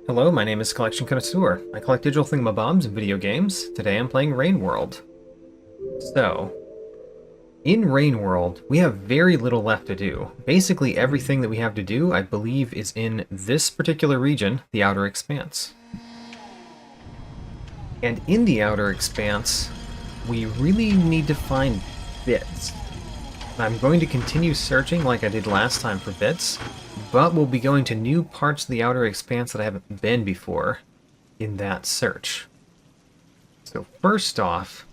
Hello, my name is Collection Connoisseur. I collect digital thingamabobs and video games. Today I'm playing Rain World. So, in Rain World, we have very little left to do. Basically everything that we have to do, I believe, is in this particular region, the Outer Expanse. And in the Outer Expanse, we really need to find bits. I'm going to continue searching like I did last time for bits, but we'll be going to new parts of the Outer Expanse that I haven't been before in that search. So first off,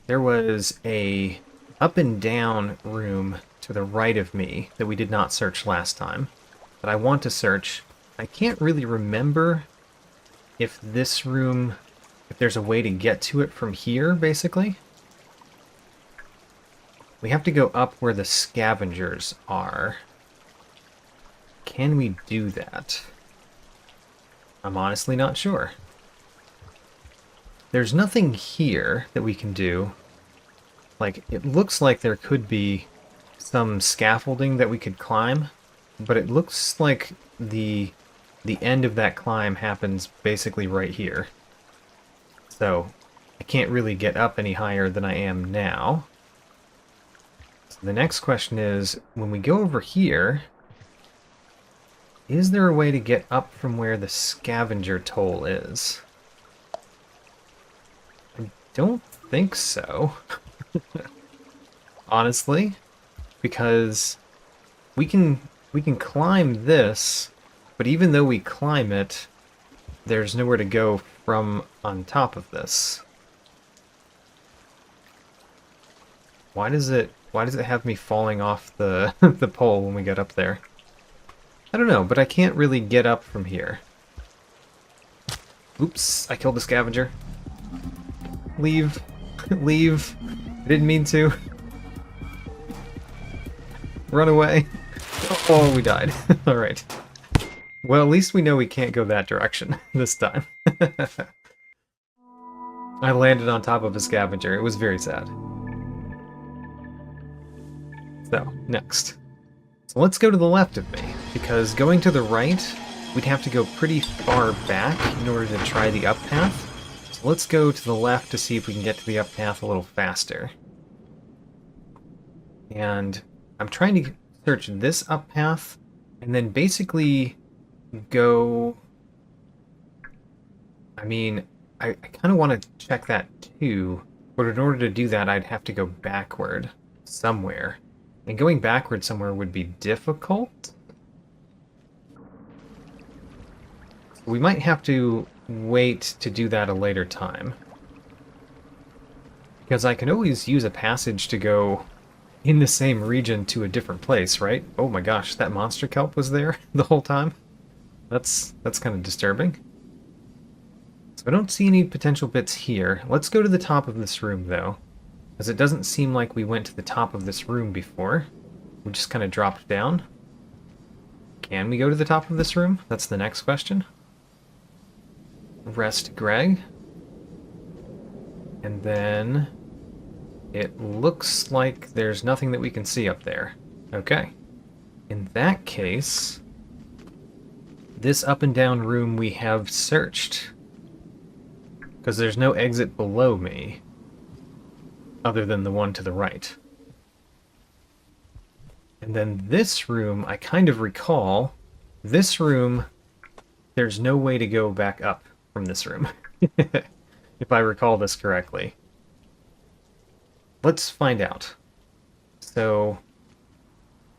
there was a up and down room to the right of me that we did not search last time, that I want to search. I can't really remember if this room, if there's a way to get to it from here, basically. We have to go up where the scavengers are. Can we do that? I'm honestly not sure. There's nothing here that we can do. Like, it looks like there could be some scaffolding that we could climb, but it looks like the end of that climb happens basically right here. So, I can't really get up any higher than I am now. So the next question is, when we go over here, is there a way to get up from where the scavenger toll is? I don't think so. Honestly, because we can climb this, but even though we climb it, there's nowhere to go from on top of this. Why does it have me falling off the the pole when we get up there? I don't know, but I can't really get up from here. Oops, I killed the scavenger. Leave. Leave. I didn't mean to. Run away. Oh, we died. Alright. Well, at least we know we can't go that direction this time. I landed on top of a scavenger. It was very sad. So, next. So let's go to the left of me, because going to the right, we'd have to go pretty far back in order to try the up path. So let's go to the left to see if we can get to the up path a little faster. And I'm trying to search this up path, and then basically go... I mean, I kind of want to check that too, but in order to do that, I'd have to go backward somewhere. And going backward somewhere would be difficult. We might have to wait to do that a later time. Because I can always use a passage to go in the same region to a different place, right? Oh my gosh, that monster kelp was there the whole time? That's kind of disturbing. So I don't see any potential bits here. Let's go to the top of this room, though. Because it doesn't seem like we went to the top of this room before. We just kind of dropped down. Can we go to the top of this room? That's the next question. Rest Greg. And then it looks like there's nothing that we can see up there. Okay. In that case, this up and down room we have searched. Because there's no exit below me, other than the one to the right. And then this room, I kind of recall, this room, there's no way to go back up from this room, if I recall this correctly. Let's find out. So,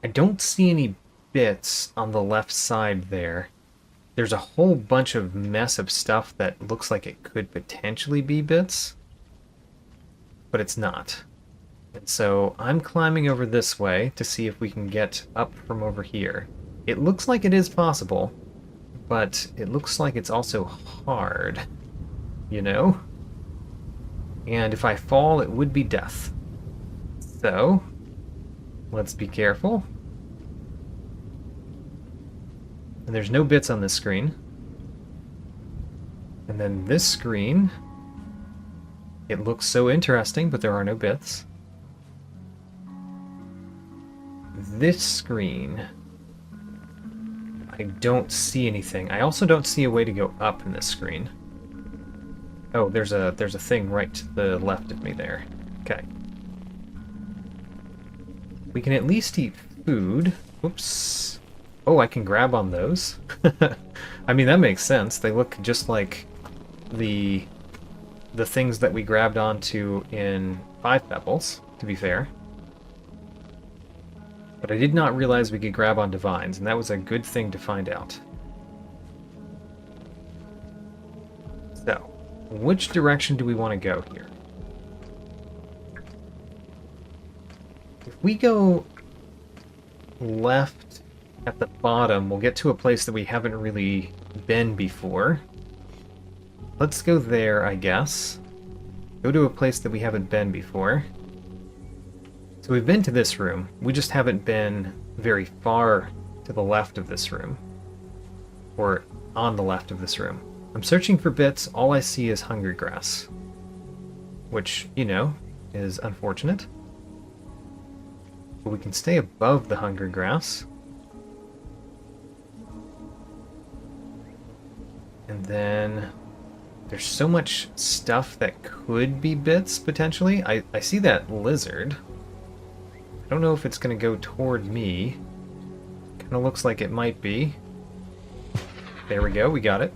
I don't see any bits on the left side there. There's a whole bunch of mess of stuff that looks like it could potentially be bits, but it's not. And so I'm climbing over this way to see if we can get up from over here. It looks like it is possible, but it looks like it's also hard, you know? And if I fall, it would be death. So, let's be careful. And there's no bits on this screen. And then this screen, it looks so interesting, but there are no bits. This screen, I I don't see anything. I also don't see a way to go up in this screen. Oh, there's a thing right to the left of me there. Okay. We can at least eat food. Whoops. Oh, I can grab on those. I mean, that makes sense. They look just like the things that we grabbed onto in Five Pebbles, to be fair. But I did not realize we could grab onto vines, and that was a good thing to find out. So, which direction do we want to go here? If we go left at the bottom, we'll get to a place that we haven't really been before. Let's go there, I guess. Go to a place that we haven't been before. So we've been to this room. We just haven't been very far to the left of this room. Or on the left of this room. I'm searching for bits. All I see is hungry grass. Which, you know, is unfortunate. But we can stay above the hungry grass. And then there's so much stuff that could be bits, potentially. I see that lizard. I don't know if it's going to go toward me. Kind of looks like it might be. There we go, we got it.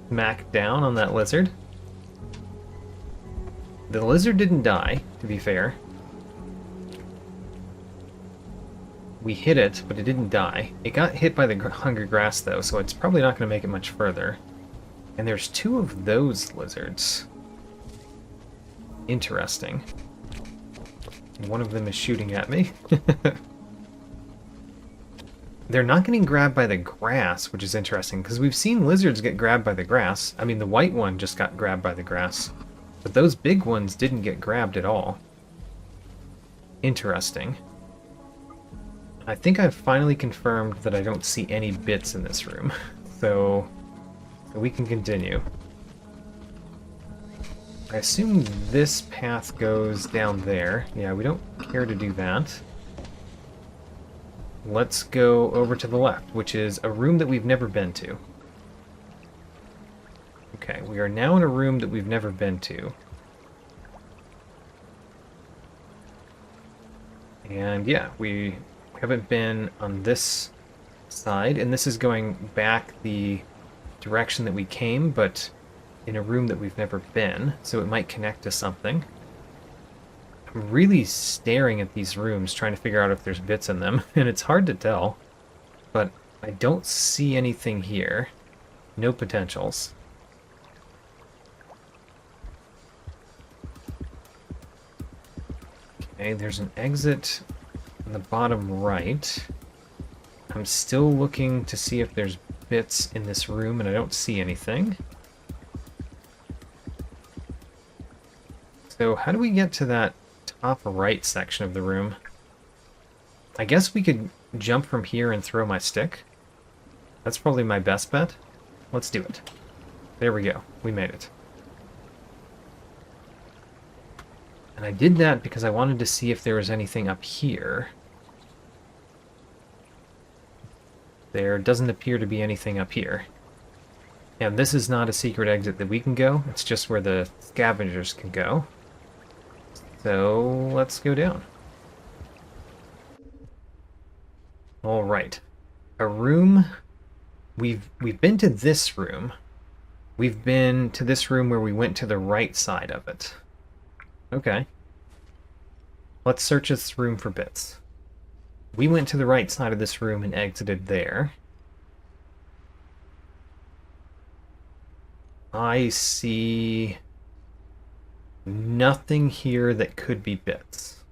Smack down on that lizard. The lizard didn't die, to be fair. We hit it, but it didn't die. It got hit by the hungry grass, though, so it's probably not going to make it much further. And there's two of those lizards. Interesting. One of them is shooting at me. They're not getting grabbed by the grass, which is interesting, because we've seen lizards get grabbed by the grass. I mean, the white one just got grabbed by the grass. But those big ones didn't get grabbed at all. Interesting. I think I've finally confirmed that I don't see any bits in this room. So we can continue. I assume this path goes down there. Yeah, we don't care to do that. Let's go over to the left, which is a room that we've never been to. Okay, we are now in a room that we've never been to. And yeah, we haven't been on this side, and this is going back the direction that we came, but in a room that we've never been, so it might connect to something. I'm really staring at these rooms, trying to figure out if there's bits in them, and it's hard to tell, but I don't see anything here. No potentials. Okay, there's an exit on the bottom right. I'm still looking to see if there's bits in this room, and I don't see anything. So how do we get to that top right section of the room? I guess we could jump from here and throw my stick. That's probably my best bet. Let's do it. There we go. We made it. And I did that because I wanted to see if there was anything up here. There doesn't appear to be anything up here. And this is not a secret exit that we can go. It's just where the scavengers can go. So let's go down. All right, a room. We've been to this room. We've been to this room where we went to the right side of it. Okay. Let's search this room for bits. We went to the right side of this room and exited there. I see nothing here that could be bits.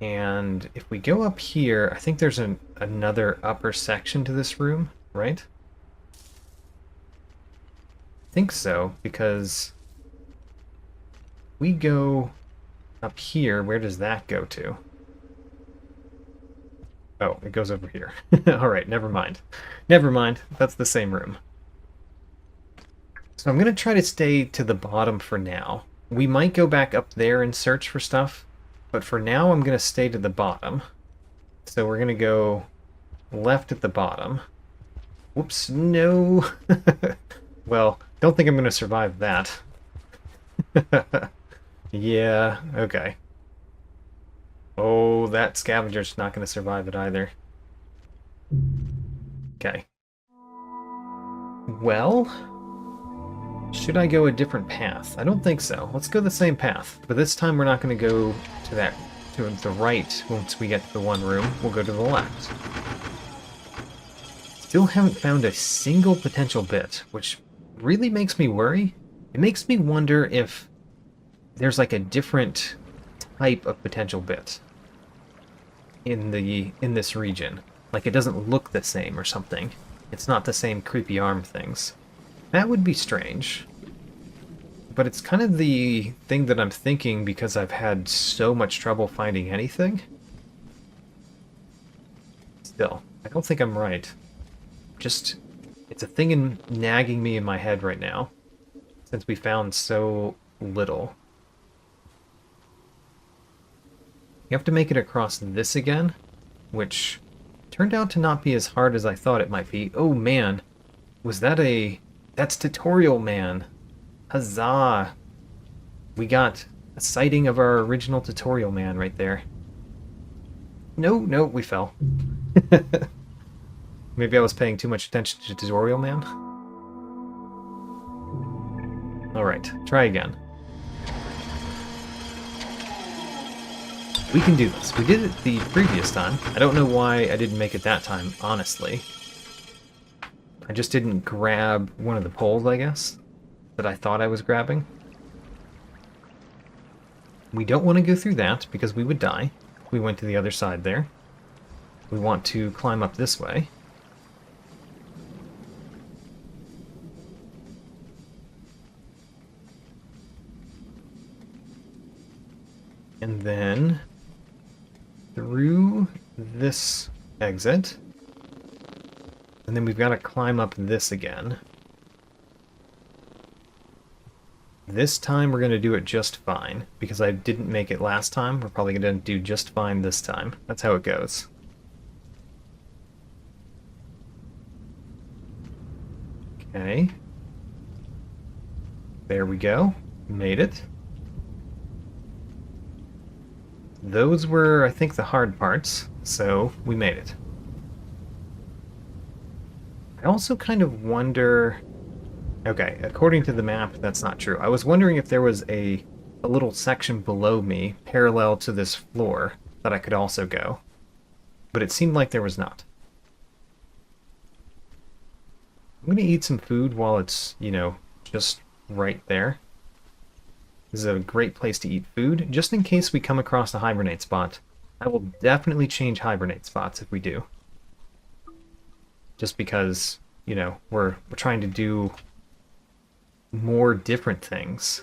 And if we go up here, I think there's another upper section to this room, right? I think so, because we go up here, where does that go to? Oh, it goes over here. Alright, never mind. Never mind, that's the same room. So I'm going to try to stay to the bottom for now. We might go back up there and search for stuff, but for now I'm going to stay to the bottom. So we're going to go left at the bottom. Whoops, no. Well, don't think I'm going to survive that. Yeah, okay. Oh, that scavenger's not going to survive it either. Okay. Well, should I go a different path? I don't think so. Let's go the same path, but this time we're not going to go to the right once we get to the one room. We'll go to the left. Still haven't found a single potential bit, which really makes me worry. It makes me wonder if there's like a different type of potential bit in this region. Like it doesn't look the same or something. It's not the same creepy arm things. That would be strange. But it's kind of the thing that I'm thinking because I've had so much trouble finding anything. Still, I don't think I'm right. Just, it's a thing nagging me in my head right now, since we found so little. You have to make it across this again, which turned out to not be as hard as I thought it might be. Oh man, was that that's Tutorial Man. Huzzah! We got a sighting of our original Tutorial Man right there. No, we fell. Maybe I was paying too much attention to Tutorial Man. Alright, try again. We can do this. We did it the previous time. I don't know why I didn't make it that time, honestly. I just didn't grab one of the poles, I guess, that I thought I was grabbing. We don't want to go through that, because we would die. We went to the other side there. We want to climb up this way. And then through this exit. And then we've got to climb up this again. This time we're going to do it just fine, because I didn't make it last time. We're probably going to do just fine this time. That's how it goes. Okay. There we go. Made it. Those were, I think, the hard parts, so we made it. I also kind of wonder... Okay, according to the map, that's not true. I was wondering if there was a little section below me, parallel to this floor, that I could also go. But it seemed like there was not. I'm going to eat some food while it's, just right there. This is a great place to eat food, just in case we come across a hibernate spot. I will definitely change hibernate spots if we do. Just because, we're trying to do more different things.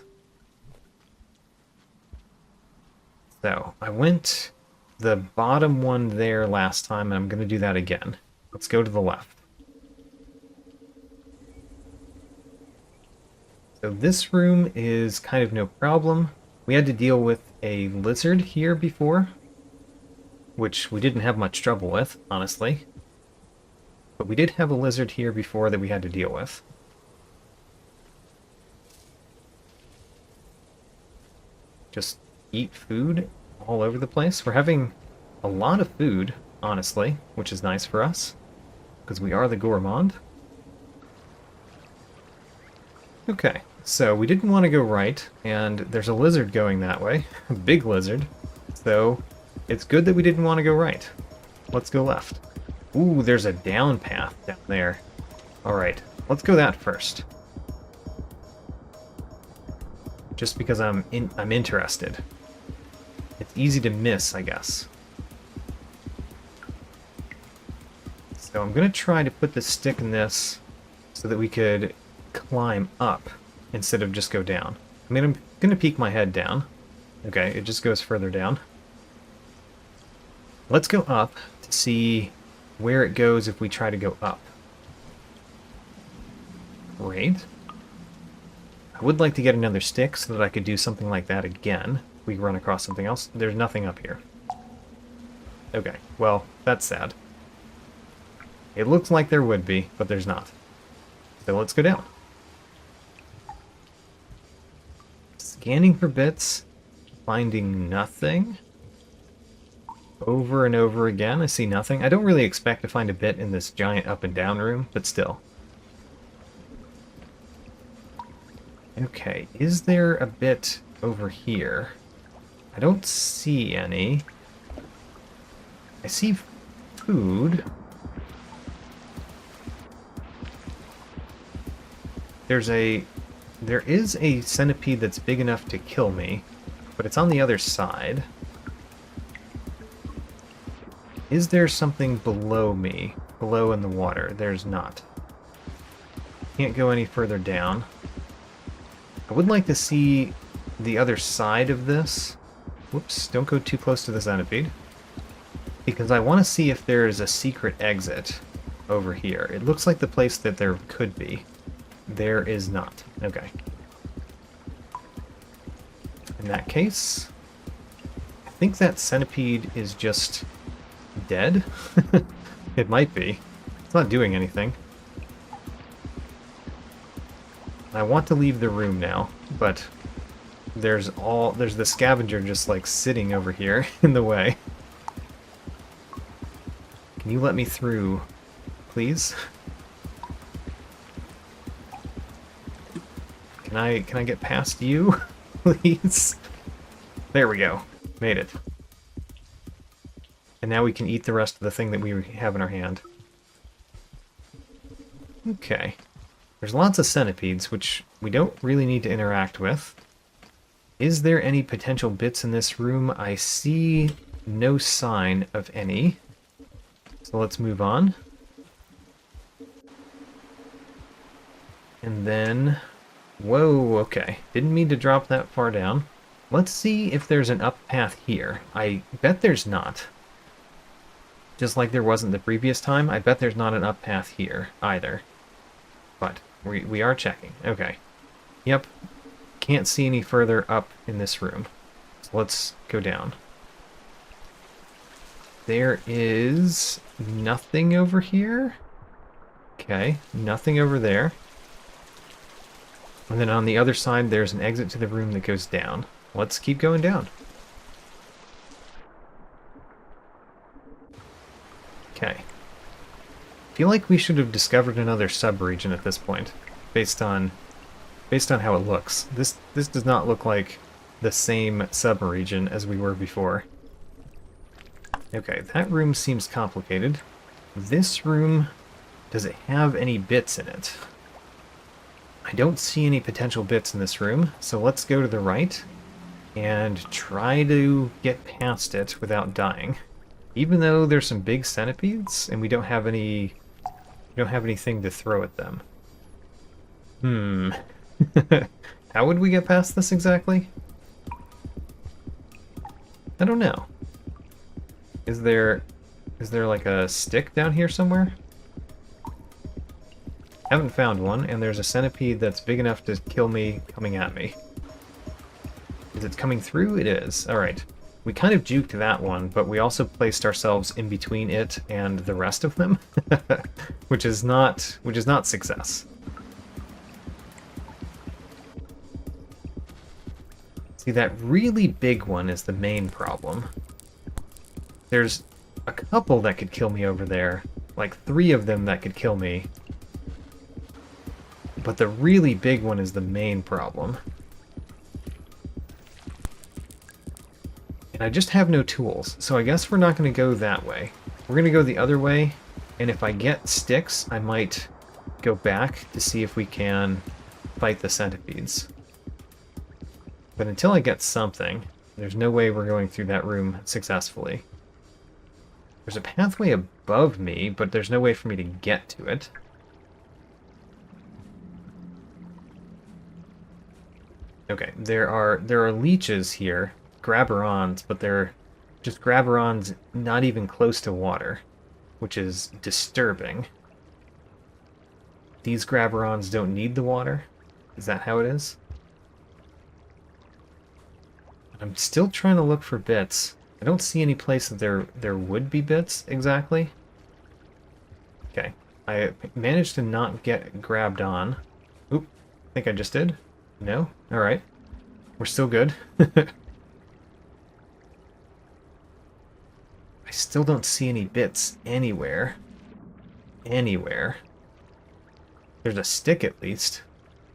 So, I went the bottom one there last time, and I'm going to do that again. Let's go to the left. So this room is kind of no problem. We had to deal with a lizard here before, which we didn't have much trouble with, honestly. But we did have a lizard here before that we had to deal with. Just eat food all over the place. We're having a lot of food, honestly, which is nice for us, because we are the gourmand. Okay. So we didn't want to go right, and there's a lizard going that way. A big lizard. So it's good that we didn't want to go right. Let's go left. Ooh, there's a down path down there. Alright, let's go that first. Just because I'm interested. It's easy to miss, I guess. So I'm going to try to put the stick in this so that we could climb up instead of just go down. I mean, I'm going to peek my head down. Okay, it just goes further down. Let's go up to see where it goes if we try to go up. Great. I would like to get another stick so that I could do something like that again. We run across something else. There's nothing up here. Okay, well, that's sad. It looks like there would be, but there's not. So let's go down. Scanning for bits, finding nothing. Over and over again, I see nothing. I don't really expect to find a bit in this giant up and down room, but still. Okay, is there a bit over here? I don't see any. I see food. There is a centipede that's big enough to kill me, but it's on the other side. Is there something below me? Below in the water? There's not. Can't go any further down. I would like to see the other side of this. Whoops, don't go too close to the centipede. Because I want to see if there is a secret exit over here. It looks like the place that there could be. There is not. Okay. In that case, I think that centipede is just dead. It might be. It's not doing anything. I want to leave the room now, but there's the scavenger just like sitting over here in the way. Can you let me through, please? Can I get past you, please? There we go. Made it. And now we can eat the rest of the thing that we have in our hand. Okay. There's lots of centipedes, which we don't really need to interact with. Is there any potential bits in this room? I see no sign of any. So let's move on. And then... Whoa, okay. Didn't mean to drop that far down. Let's see if there's an up path here. I bet there's not. Just like there wasn't the previous time, I bet there's not an up path here either. But we are checking. Okay. Yep. Can't see any further up in this room. So let's go down. There is nothing over here. Okay, nothing over there. And then on the other side, there's an exit to the room that goes down. Let's keep going down. Okay. I feel like we should have discovered another sub-region at this point, based on how it looks. This does not look like the same sub-region as we were before. Okay, that room seems complicated. This room, does it have any bits in it? I don't see any potential bits in this room, so let's go to the right and try to get past it without dying. Even though there's some big centipedes and we don't have anything to throw at them. How would we get past this exactly? I don't know. Is there like a stick down here somewhere? Haven't found one, and there's a centipede that's big enough to kill me coming at me. Is it coming through? It is. Alright. We kind of juked that one, but we also placed ourselves in between it and the rest of them, which is not success. See, that really big one is the main problem. There's a couple that could kill me over there, like 3 of them that could kill me. But the really big one is the main problem. And I just have no tools, so I guess we're not going to go that way. We're going to go the other way, and if I get sticks, I might go back to see if we can fight the centipedes. But until I get something, there's no way we're going through that room successfully. There's a pathway above me, but there's no way for me to get to it. Okay, there are leeches here, grabberons, but they're just grabberons not even close to water, which is disturbing. These grabberons don't need the water? Is that how it is? I'm still trying to look for bits. I don't see any place that there would be bits exactly. Okay. I managed to not get grabbed on. Oop. I think I just did. No? Alright. We're still good. I still don't see any bits anywhere. Anywhere. There's a stick at least.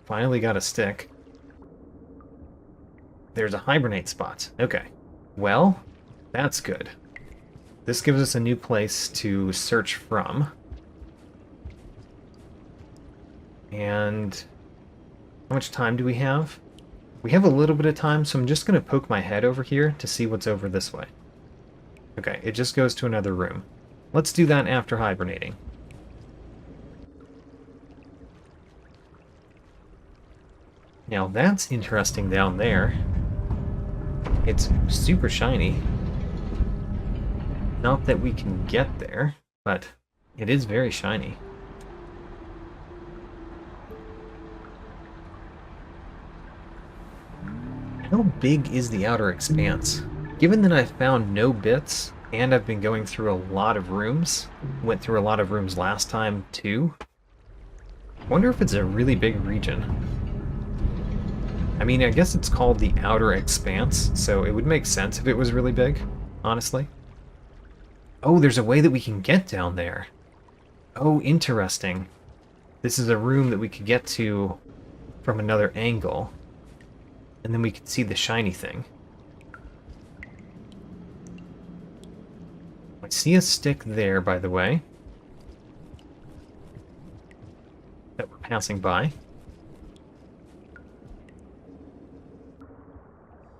Finally got a stick. There's a hibernate spot. Okay. Well, that's good. This gives us a new place to search from. And how much time do we have? We have a little bit of time, so I'm just going to poke my head over here to see what's over this way. Okay, it just goes to another room. Let's do that after hibernating. Now that's interesting down there. It's super shiny. Not that we can get there, but it is very shiny. How big is the outer expanse? Given that I've found no bits, and I've been going through a lot of rooms, went through a lot of rooms last time too, I wonder if it's a really big region. I mean, I guess it's called the outer expanse, so it would make sense if it was really big, honestly. Oh, there's a way that we can get down there. Oh, interesting. This is a room that we could get to from another angle. And then we could see the shiny thing. I see a stick there, by the way, that we're passing by.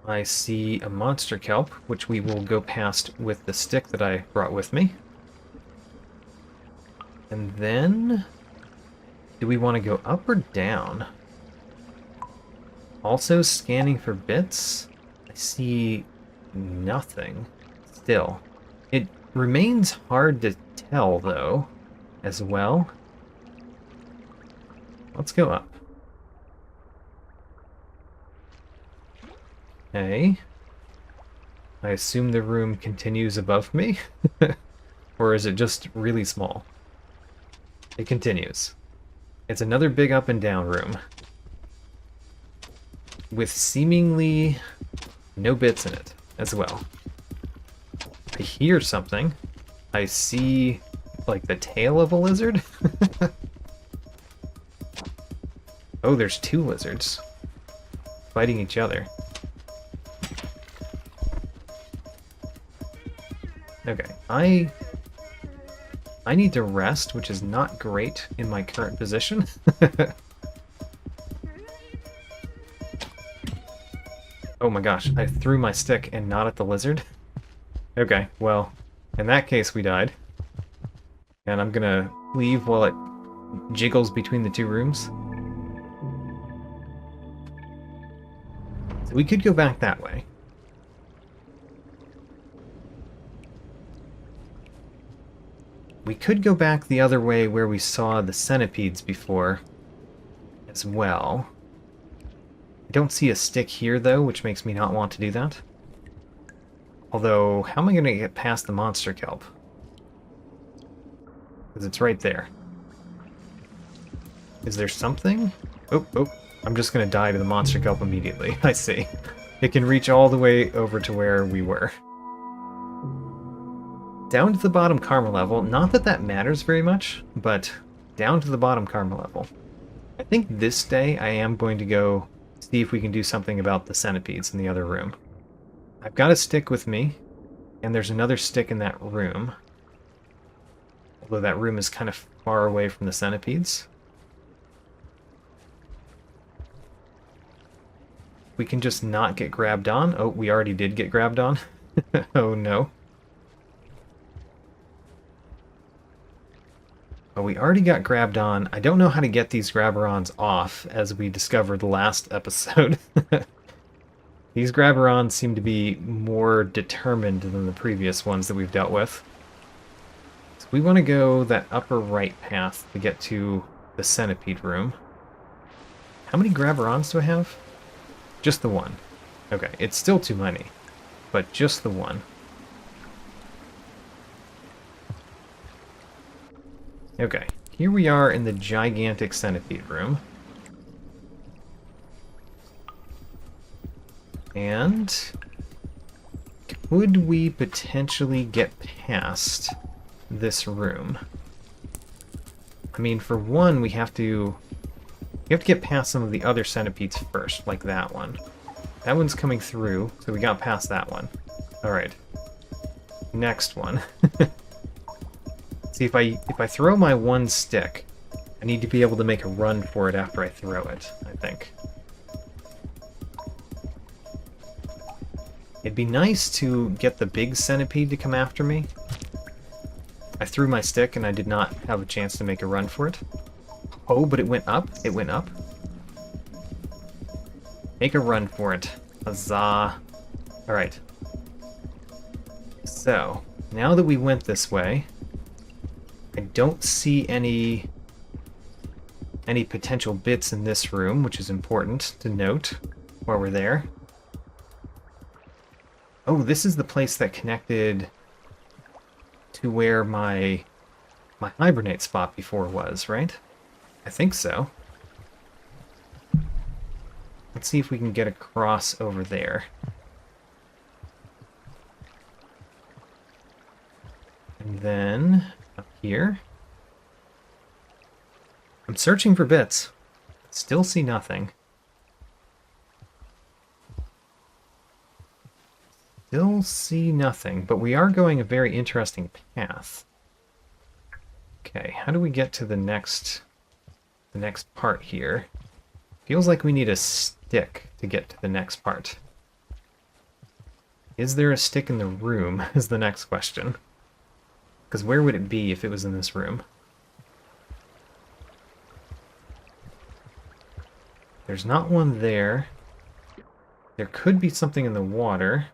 I see a monster kelp, which we will go past with the stick that I brought with me. And then, do we want to go up or down? Also scanning for bits. I see nothing still. It remains hard to tell, though, as well. Let's go up. Okay. I assume the room continues above me? Or is it just really small? It continues. It's another big up and down room. With seemingly no bits in it as well. I hear something. I see, like, the tail of a lizard. Oh, there's two lizards fighting each other. Okay, I need to rest, which is not great in my current position. Oh my gosh, I threw my stick and not at the lizard. Okay, well, in that case we died. And I'm gonna leave while it jiggles between the two rooms. So we could go back that way. We could go back the other way where we saw the centipedes before as well. I don't see a stick here, though, which makes me not want to do that. Although, how am I going to get past the monster kelp? Because it's right there. Is there something? Oh, I'm just going to die to the monster kelp immediately. I see. It can reach all the way over to where we were. Down to the bottom karma level. Not that that matters very much, but down to the bottom karma level. I think this day I am going to go see if we can do something about the centipedes in the other room. I've got a stick with me, and there's another stick in that room. Although that room is kind of far away from the centipedes. We can just not get grabbed on. Oh, we already did get grabbed on. Oh no. Well, we already got grabbed on. I don't know how to get these grabber-ons off, as we discovered last episode. These grabber-ons seem to be more determined than the previous ones that we've dealt with. So we want to go that upper right path to get to the centipede room. How many grabber-ons do I have? Just the one. Okay, it's still too many, but just the one. Okay, here we are in the gigantic centipede room. And could we potentially get past this room? I mean, for one, we have to get past some of the other centipedes first, like that one. That one's coming through, so we got past that one. Alright. Next one. See, if I throw my one stick, I need to be able to make a run for it after I throw it, I think. It'd be nice to get the big centipede to come after me. I threw my stick and I did not have a chance to make a run for it. Oh, but it went up. It went up. Make a run for it. Huzzah. Alright. So, now that we went this way, I don't see any potential bits in this room, which is important to note while we're there. Oh, this is the place that connected to where my hibernate spot before was, right? I think so. Let's see if we can get across over there. And then up here. I'm searching for bits. Still see nothing. Still see nothing, but we are going a very interesting path. Okay, how do we get to the next part here? Feels like we need a stick to get to the next part. Is there a stick in the room is the next question. Because where would it be if it was in this room? There's not one there. There could be something in the water.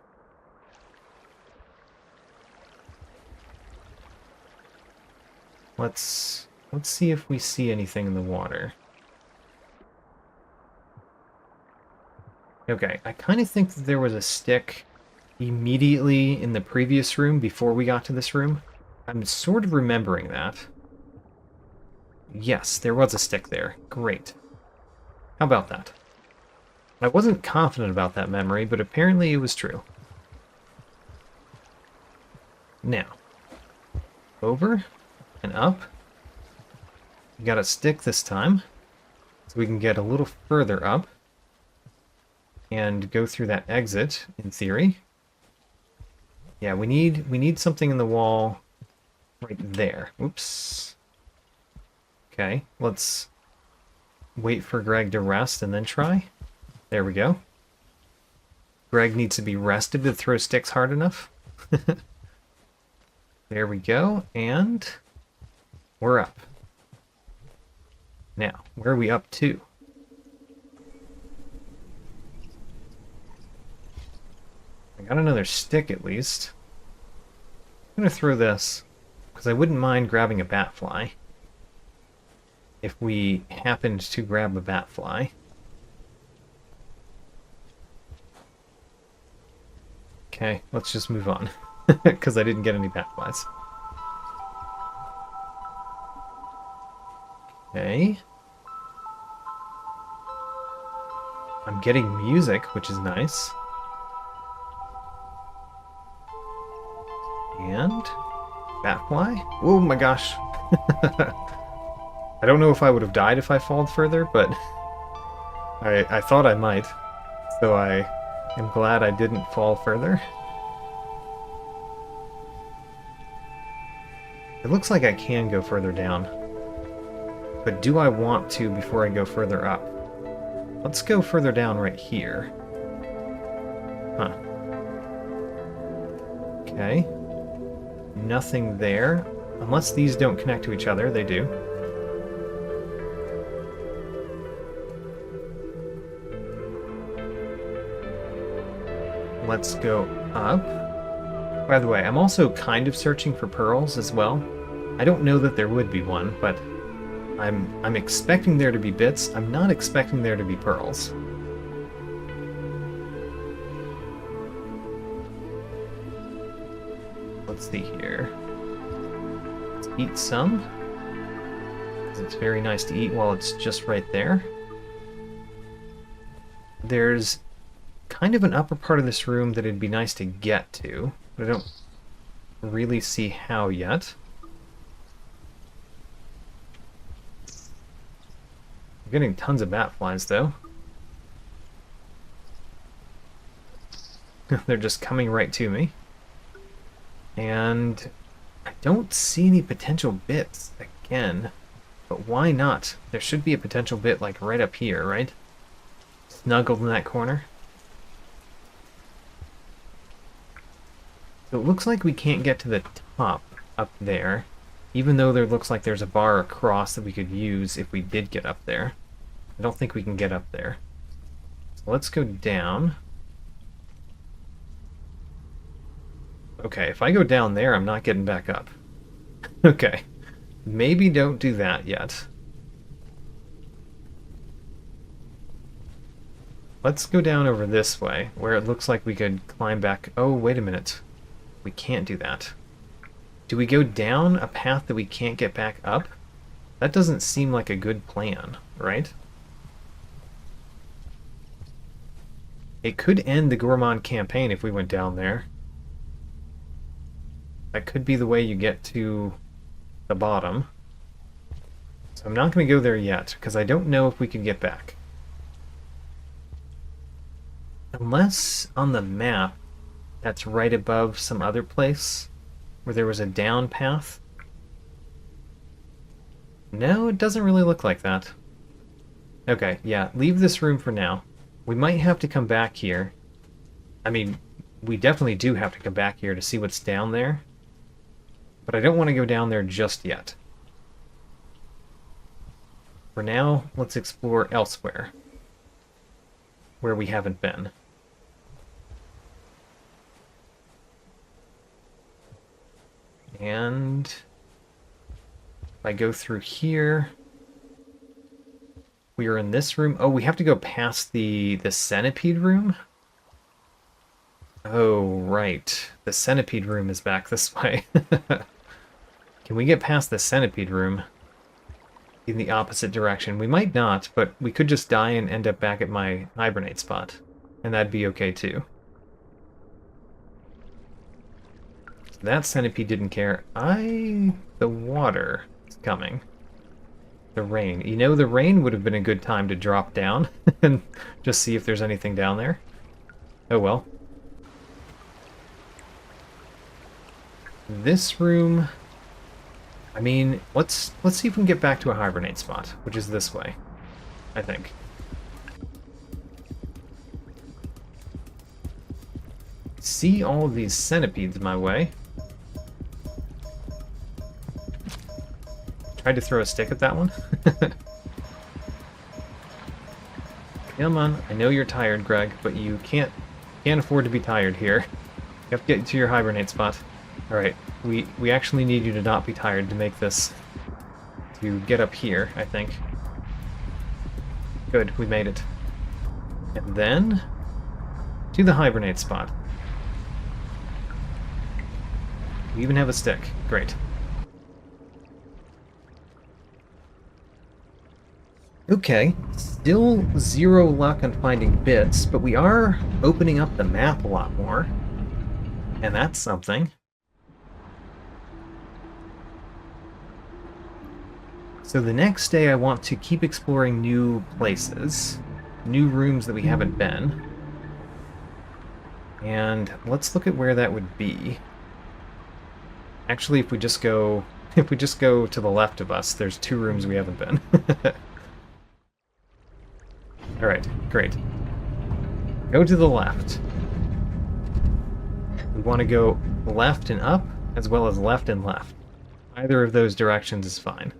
Let's see if we see anything in the water. Okay, I kind of think that there was a stick immediately in the previous room before we got to this room. I'm sort of remembering that. Yes, there was a stick there. Great. How about that? I wasn't confident about that memory, but apparently it was true. Now, over and up. We got a stick this time, so we can get a little further up and go through that exit, in theory. Yeah, we need something in the wall right there. Oops. Okay, let's wait for Greg to rest and then try. There we go. Greg needs to be rested to throw sticks hard enough. There we go, and we're up. Now, where are we up to? I got another stick at least. I'm going to throw this, because I wouldn't mind grabbing a bat fly. If we happened to grab a bat fly. Okay, let's just move on, because I didn't get any bat flies. Okay. I'm getting music, which is nice. And Batfly? Oh my gosh. I don't know if I would have died if I falled further, but I thought I might. So I am glad I didn't fall further. It looks like I can go further down. But do I want to before I go further up? Let's go further down right here. Huh. Okay. Nothing there. Unless these don't connect to each other, they do. Let's go up. By the way, I'm also kind of searching for pearls as well. I don't know that there would be one, but I'm expecting there to be bits. I'm not expecting there to be pearls. Let's see here. Let's eat some. It's very nice to eat while it's just right there. There's kind of an upper part of this room that it'd be nice to get to, but I don't really see how yet. I'm getting tons of bat flies, though. They're just coming right to me. And I don't see any potential bits again, but why not? There should be a potential bit like right up here, right? Snuggled in that corner. So it looks like we can't get to the top up there, even though there looks like there's a bar across that we could use if we did get up there. I don't think we can get up there. So let's go down. Okay, if I go down there, I'm not getting back up. Okay, maybe don't do that yet. Let's go down over this way, where it looks like we could climb back. Oh, wait a minute. We can't do that. Do we go down a path that we can't get back up? That doesn't seem like a good plan, right? It could end the Gourmand campaign if we went down there. That could be the way you get to the bottom. So I'm not going to go there yet, because I don't know if we can get back. Unless on the map that's right above some other place where there was a down path. No, it doesn't really look like that. Okay, yeah, leave this room for now. We might have to come back here. I mean, we definitely do have to come back here to see what's down there. But I don't want to go down there just yet. For now, let's explore elsewhere, where we haven't been. And if I go through here, we are in this room. Oh, we have to go past the centipede room? Oh, right. The centipede room is back this way. Can we get past the centipede room in the opposite direction? We might not, but we could just die and end up back at my hibernate spot. And that'd be okay too. That centipede didn't care. The water is coming. The rain. You know, the rain would have been a good time to drop down and just see if there's anything down there. Oh well. This room... I mean, let's see if we can get back to a hibernate spot, which is this way, I think. See all of these centipedes my way. Tried to throw a stick at that one. Come on, I know you're tired, Greg, but you can't afford to be tired here. You have to get to your hibernate spot. Alright, we actually need you to not be tired to make this, to get up here, I think. Good, we made it. And then, to the hibernate spot. We even have a stick. Great. Okay, still zero luck on finding bits, but we are opening up the map a lot more. And that's something. So the next day I want to keep exploring new places, new rooms that we haven't been. And let's look at where that would be. Actually, if we just go to the left of us, there's two rooms we haven't been. Alright, great. Go to the left. We want to go left and up, as well as left and left. Either of those directions is fine.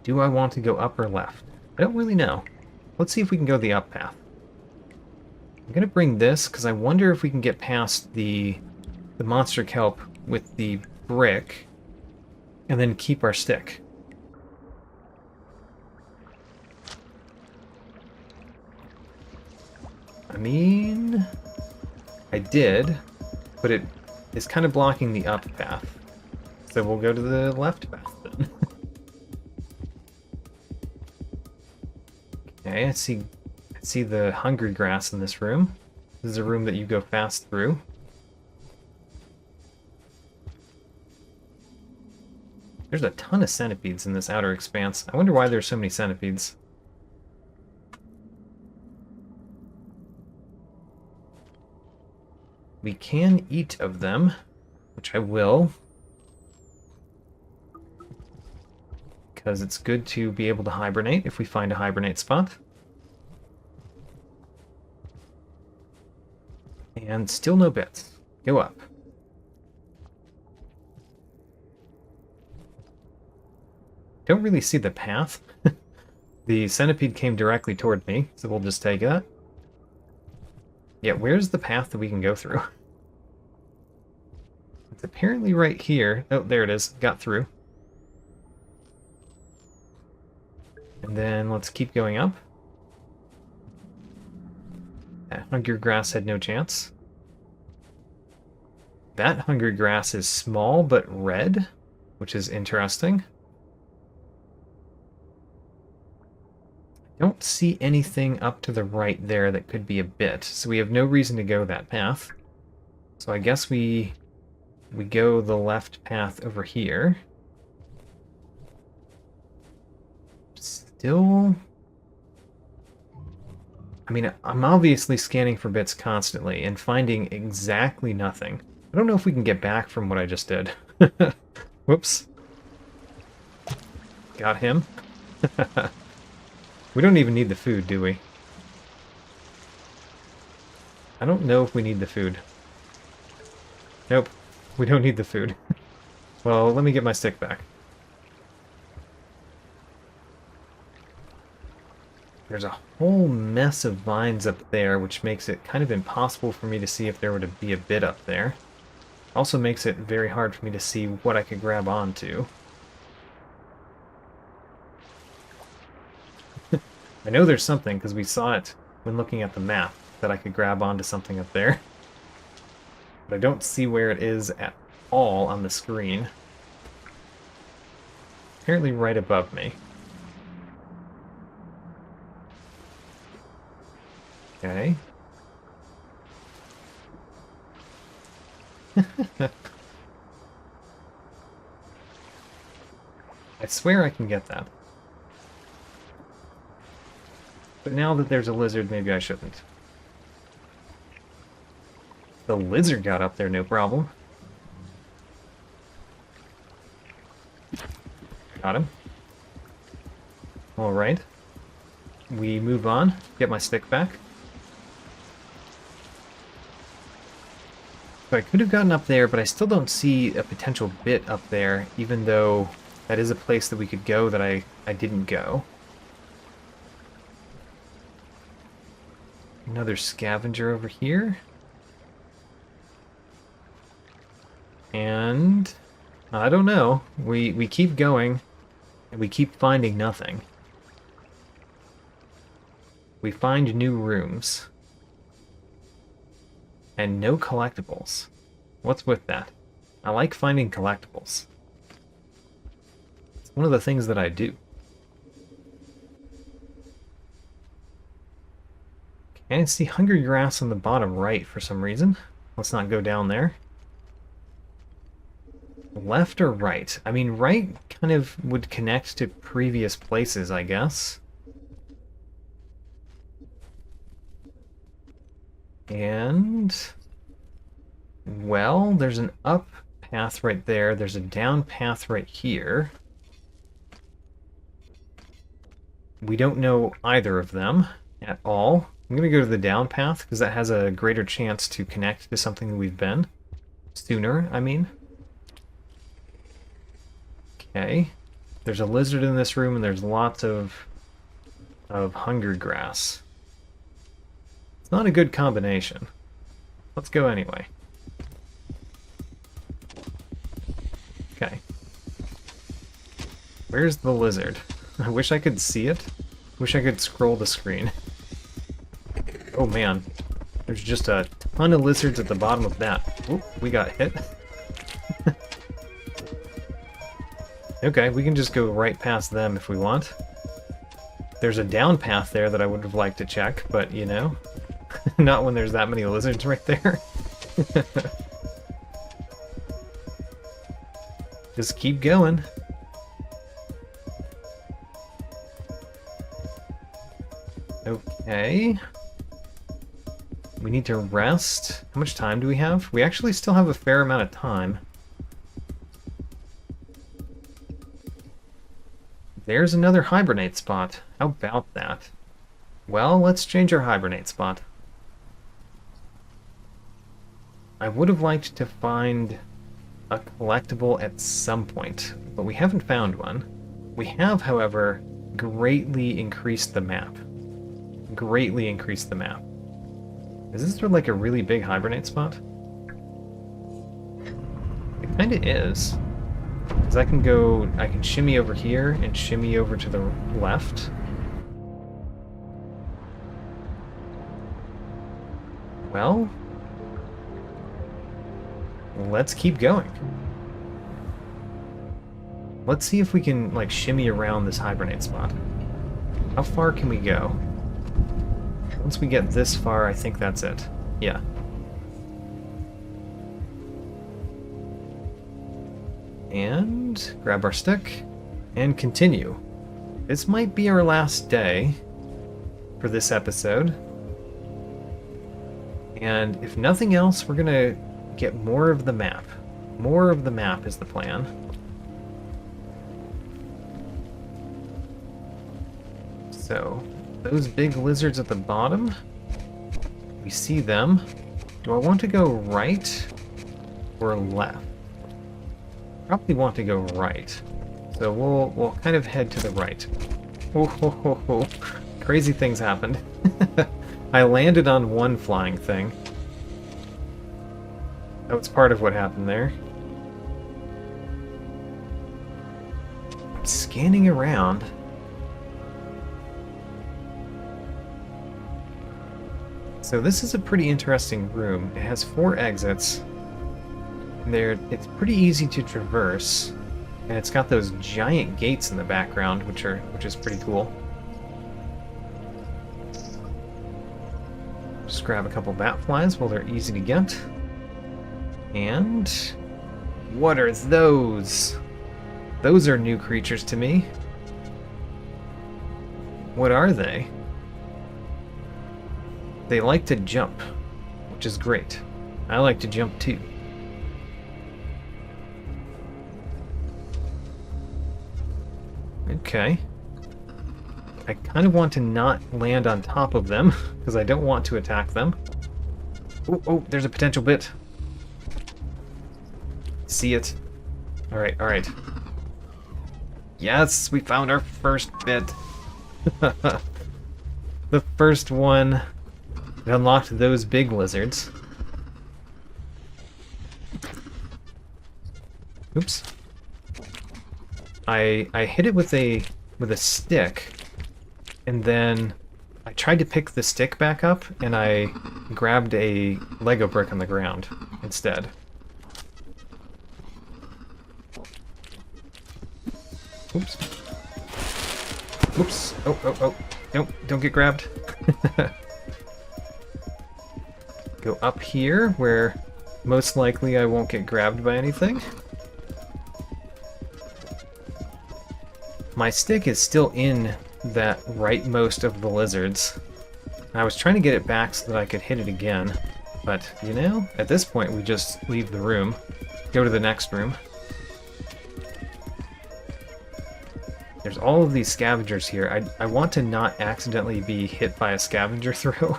Do I want to go up or left? I don't really know. Let's see if we can go the up path. I'm going to bring this, because I wonder if we can get past the monster kelp with the brick, and then keep our stick. I mean, I did, but it is kind of blocking the up path. that we'll go to the left path then. Okay, I see the hungry grass in this room. This is a room that you go fast through. There's a ton of centipedes in this outer expanse. I wonder why there's so many centipedes. We can eat of them, which I will. Because it's good to be able to hibernate if we find a hibernate spot. And still no bits. Go up. Don't really see the path. The centipede came directly toward me, so we'll just take that. Yeah, where's the path that we can go through? It's apparently right here. Oh, there it is. Got through. And then let's keep going up. That hungry grass had no chance. That hungry grass is small but red, which is interesting. Don't see anything up to the right there that could be a bit, so we have no reason to go that path. So I guess we go the left path over here. Still... I mean, I'm obviously scanning for bits constantly and finding exactly nothing. I don't know if we can get back from what I just did. Whoops. Got him. We don't even need the food, do we? I don't know if we need the food. Nope, we don't need the food. Well, let me get my stick back. There's a whole mess of vines up there, which makes it kind of impossible for me to see if there were to be a bit up there. Also makes it very hard for me to see what I could grab onto. I know there's something, because we saw it when looking at the map, that I could grab onto something up there. But I don't see where it is at all on the screen. Apparently right above me. Okay. I swear I can get that. But now that there's a lizard, maybe I shouldn't. The lizard got up there, no problem. Got him. Alright. We move on. Get my stick back. So I could have gotten up there, but I still don't see a potential bit up there, even though that is a place that we could go that I didn't go. Another scavenger over here. And I don't know. We keep going, and we keep finding nothing. We find new rooms. And no collectibles. What's with that? I like finding collectibles. It's one of the things that I do. And I see hungry grass on the bottom right for some reason. Let's not go down there. Left or right? I mean, right kind of would connect to previous places, I guess. And... well, there's an up path right there. There's a down path right here. We don't know either of them at all. I'm going to go to the down path because that has a greater chance to connect to something that we've been. Sooner, I mean. Okay. There's a lizard in this room and there's lots of hungry grass. It's not a good combination. Let's go anyway. Okay. Where's the lizard? I wish I could see it. Wish I could scroll the screen. Oh man, there's just a ton of lizards at the bottom of that. Oop, we got hit. Okay, we can just go right past them if we want. There's a down path there that I would have liked to check, but you know, not when there's that many lizards right there. Just keep going. Okay. We need to rest. How much time do we have? We actually still have a fair amount of time. There's another hibernate spot. How about that? Well, let's change our hibernate spot. I would have liked to find a collectible at some point, but we haven't found one. We have, however, greatly increased the map. Greatly increased the map. Is this sort of like a really big hibernate spot? It kind of is. Because I can shimmy over here and shimmy over to the left. Well, let's keep going. Let's see if we can, like, shimmy around this hibernate spot. How far can we go? Once we get this far, I think that's it. Yeah. And grab our stick and continue. This might be our last day for this episode. And if nothing else, we're gonna get more of the map. More of the map is the plan. So, those big lizards at the bottom, we see them. Do I want to go right or left? Probably want to go right. So we'll kind of head to the right. Oh. Crazy things happened. I landed on one flying thing. That was part of what happened there. I'm scanning around. So this is a pretty interesting room. It has 4 exits. It's pretty easy to traverse, and it's got those giant gates in the background, which is pretty cool. Just grab a couple bat flies while they're easy to get. And what are those? Those are new creatures to me. What are they? They like to jump, which is great. I like to jump too. Okay. I kind of want to not land on top of them, because I don't want to attack them. Oh, there's a potential bit. See it? Alright, alright. Yes, we found our first bit. The first one that unlocked those big lizards. Oops. I hit it with a stick, and then I tried to pick the stick back up, and I grabbed a Lego brick on the ground instead. Oops. Oops. Oh. Don't get grabbed. Go up here, where most likely I won't get grabbed by anything. My stick is still in that rightmost of the lizards. I was trying to get it back so that I could hit it again, but, you know, at this point we just leave the room, go to the next room. There's all of these scavengers here. I want to not accidentally be hit by a scavenger throw.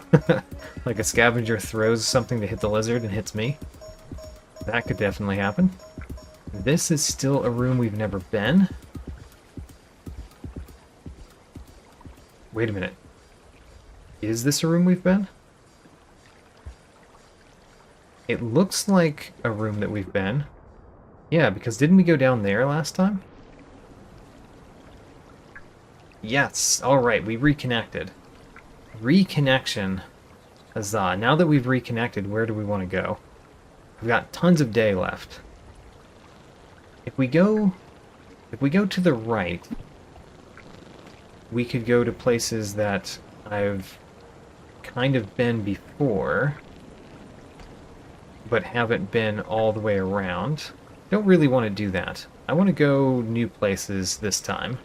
Like a scavenger throws something to hit the lizard and hits me. That could definitely happen. This is still a room we've never been. Wait a minute. Is this a room we've been? It looks like a room that we've been. Yeah, because didn't we go down there last time? Yes, alright, we reconnected. Reconnection. Huzzah. Now that we've reconnected, where do we want to go? We've got tons of day left. If we go If we go to the right, we could go to places that I've kind of been before, but haven't been all the way around. Don't really want to do that. I want to go new places this time.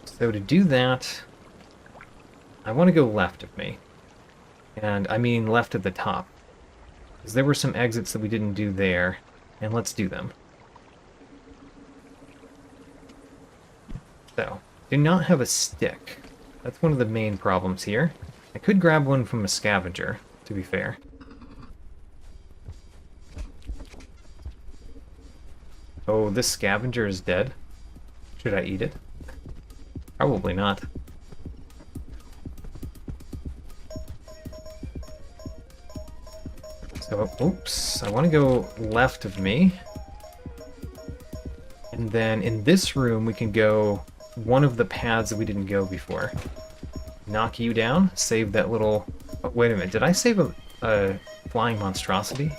So to do that, I want to go left of me. And I mean left at the top. Because there were some exits that we didn't do there, and let's do them. So, do not have a stick. That's one of the main problems here. I could grab one from a scavenger, to be fair. Oh, this scavenger is dead. Should I eat it? Probably not. So, oops, I want to go left of me. And then in this room, we can go one of the paths that we didn't go before. Knock you down, save that little... Oh, wait a minute, did I save a flying monstrosity?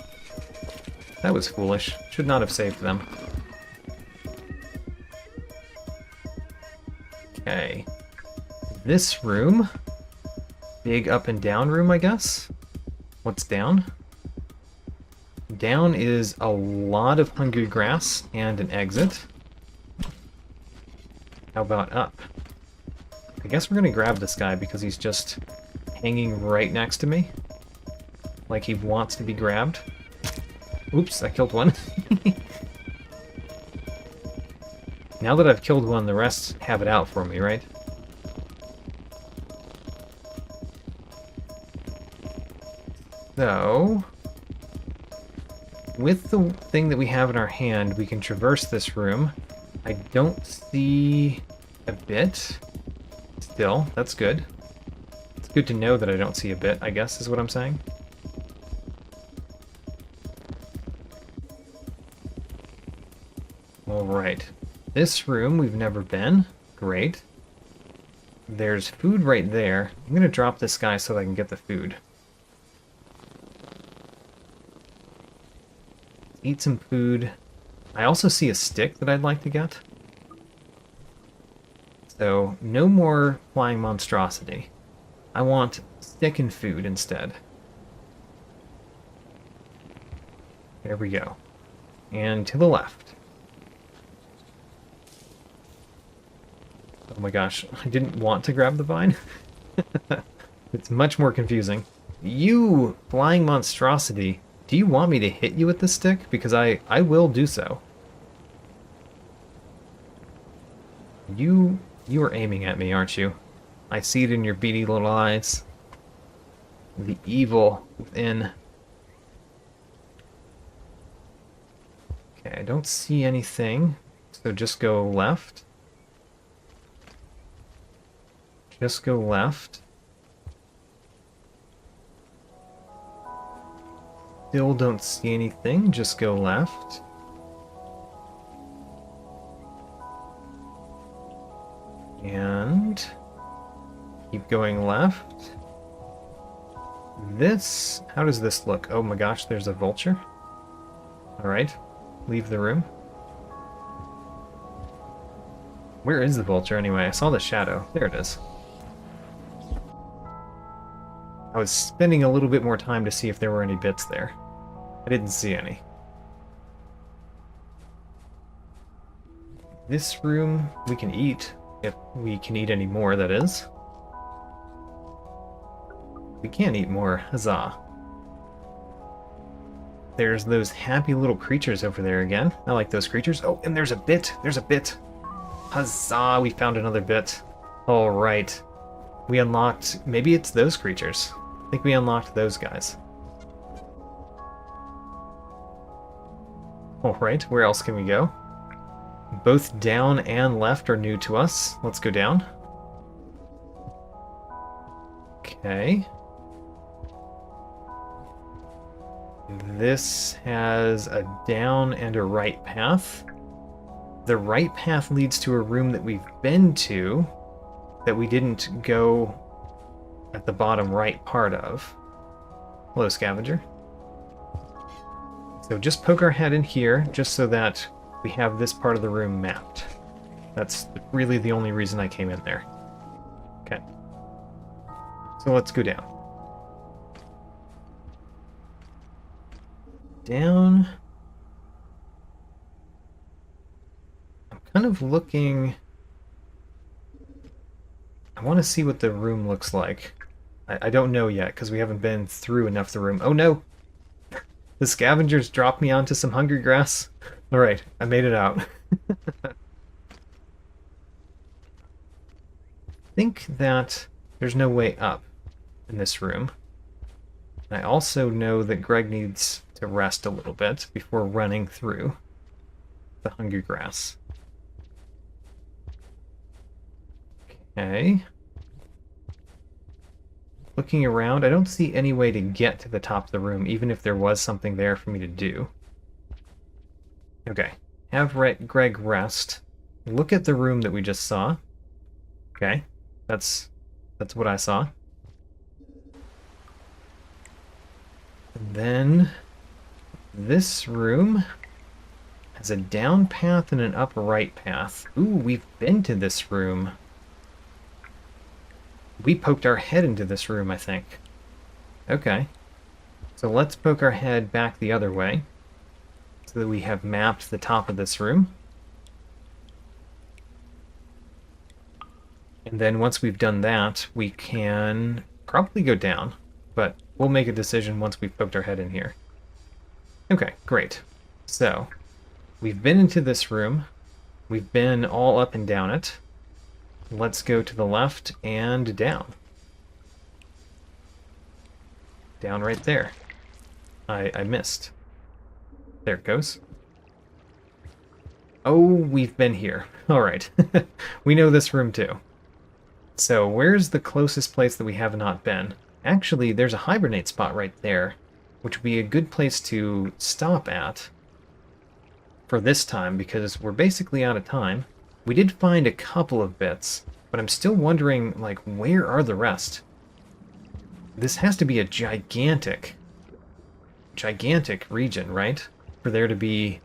That was foolish. Should not have saved them. Okay. This room. Big up and down room, I guess. What's down? Down is a lot of hungry grass and an exit. How about up? I guess we're gonna grab this guy because he's just hanging right next to me. Like he wants to be grabbed. Oops, I killed one. Now that I've killed one, the rest have it out for me, right? So, with the thing that we have in our hand, we can traverse this room. I don't see a bit. Still, that's good. It's good to know that I don't see a bit, I guess, is what I'm saying. Alright. This room we've never been. Great. There's food right there. I'm gonna drop this guy so that I can get the food. Eat some food. I also see a stick that I'd like to get. So, no more flying monstrosity. I want stick and food instead. There we go. And to the left. Oh my gosh, I didn't want to grab the vine. It's much more confusing. You, flying monstrosity, do you want me to hit you with the stick? Because I will do so. You are aiming at me, aren't you? I see it in your beady little eyes. The evil within. Okay, I don't see anything, so just go left. Just go left. Still don't see anything, just go left. And keep going left. This, how does this look? Oh my gosh, there's a vulture. Alright, leave the room. Where is the vulture anyway? I saw the shadow. There it is. I was spending a little bit more time to see if there were any bits there. I didn't see any. This room we can eat. If we can eat any more, that is. We can't eat more. Huzzah. There's those happy little creatures over there again. I like those creatures. Oh, and there's a bit. There's a bit. Huzzah, we found another bit. Alright. We unlocked... Maybe it's those creatures. I think we unlocked those guys. Alright, where else can we go? Both down and left are new to us. Let's go down. Okay. This has a down and a right path. The right path leads to a room that we've been to that we didn't go at the bottom right part of. Hello, Scavenger. So just poke our head in here, just so that we have this part of the room mapped. That's really the only reason I came in there. Okay. So let's go down. Down. I'm kind of looking... I want to see what the room looks like. I don't know yet, because we haven't been through enough of the room. Oh no! The scavengers dropped me onto some hungry grass. Alright, I made it out. I think that there's no way up in this room. I also know that Greg needs to rest a little bit before running through the hungry grass. Okay. Looking around, I don't see any way to get to the top of the room, even if there was something there for me to do. Okay. Have Greg rest. Look at the room that we just saw. Okay. That's what I saw. And then this room has a down path and an up right path. Ooh, we've been to this room. We poked our head into this room, I think. Okay. So let's poke our head back the other way, so that we have mapped the top of this room. And then once we've done that, we can probably go down, but we'll make a decision once we've poked our head in here. Okay, great. So, we've been into this room. We've been all up and down it. Let's go to the left and down. Down right there. I missed. There it goes. Oh, we've been here. Alright. We know this room too. So, where's the closest place that we have not been? Actually, there's a hibernate spot right there, which would be a good place to stop at for this time, because we're basically out of time. We did find a couple of bits, but I'm still wondering, like, where are the rest? This has to be a gigantic region, right? For there to be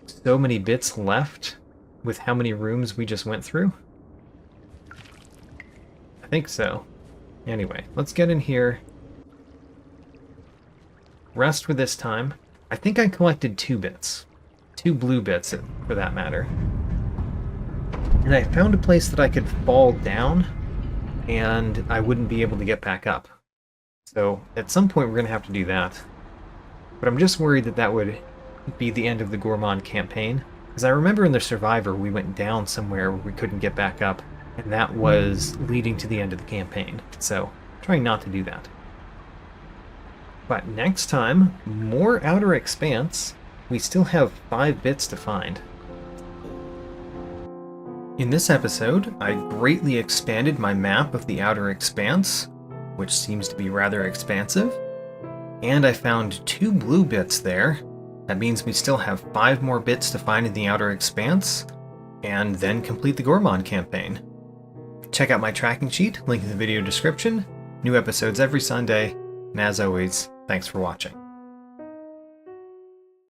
so many bits left with how many rooms we just went through? I think so. Anyway, let's get in here. Rest for this time. I think I collected 2 bits. 2 blue bits, for that matter. And I found a place that I could fall down, and I wouldn't be able to get back up. So, at some point we're going to have to do that. But I'm just worried that that would be the end of the Gourmand campaign. Because I remember in the Survivor we went down somewhere where we couldn't get back up, and that was leading to the end of the campaign. So, trying not to do that. But next time, more Outer Expanse. We still have 5 bits to find. In this episode, I greatly expanded my map of the Outer Expanse, which seems to be rather expansive, and I found 2 blue bits there. That means we still have 5 more bits to find in the Outer Expanse, and then complete the Gourmand campaign. Check out my tracking sheet, link in the video description. New episodes every Sunday, and as always, thanks for watching.